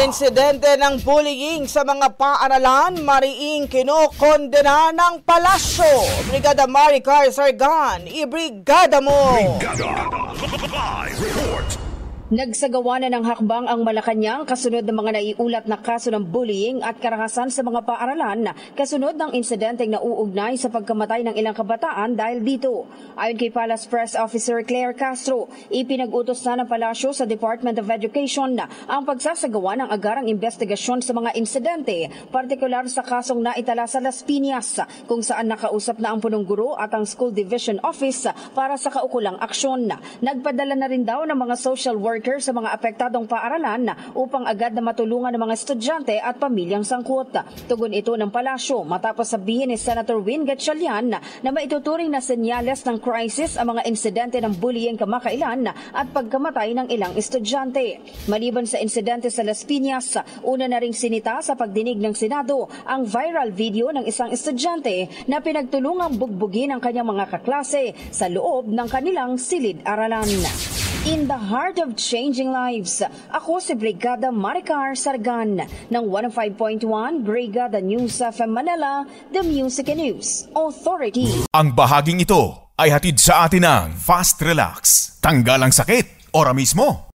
Insidente ng bullying sa mga paaralan, mariing kinokondena ng palasyo. Brigada Maricar Sargan, ibrigada mo! Live report. Nagsagawa na ng hakbang ang Malacanang kasunod ng mga naiulat na kaso ng bullying at karahasan sa mga paaralan kasunod ng insidenteng nauugnay sa pagkamatay ng ilang kabataan dahil dito. Ayon kay Palace Press Officer Claire Castro, ipinag-utos na ng palasyo sa Department of Education ang pagsasagawa ng agarang investigasyon sa mga insidente, partikular sa kasong naitala sa Las Piñas, kung saan nakausap na ang punong guro at ang School Division Office para sa kaukulang aksyon. Nagpadala na rin daw ng mga social workers sa mga apektadong paaralan upang agad na matulungan ng mga estudyante at pamilyang sangkot. Tugon ito ng palasyo matapos sabihin ni Senator Win Gatchalian na maituturing na senyales ng crisis ang mga insidente ng bullying kamakailan at pagkamatay ng ilang estudyante. Maliban sa insidente sa Las Piñas, una na ring sinita sa pagdinig ng Senado ang viral video ng isang estudyante na pinagtulungang bugbugin ang kanyang mga kaklase sa loob ng kanilang silid-aralan. In the heart of changing lives, ako si Brigada Maricar Sargan ng 105.1 Brigada News FM Manila, the Music and News Authority. Ang bahaging ito ay hatid sa atin ng Fast Relax. Tanggal ang sakit, ora mismo.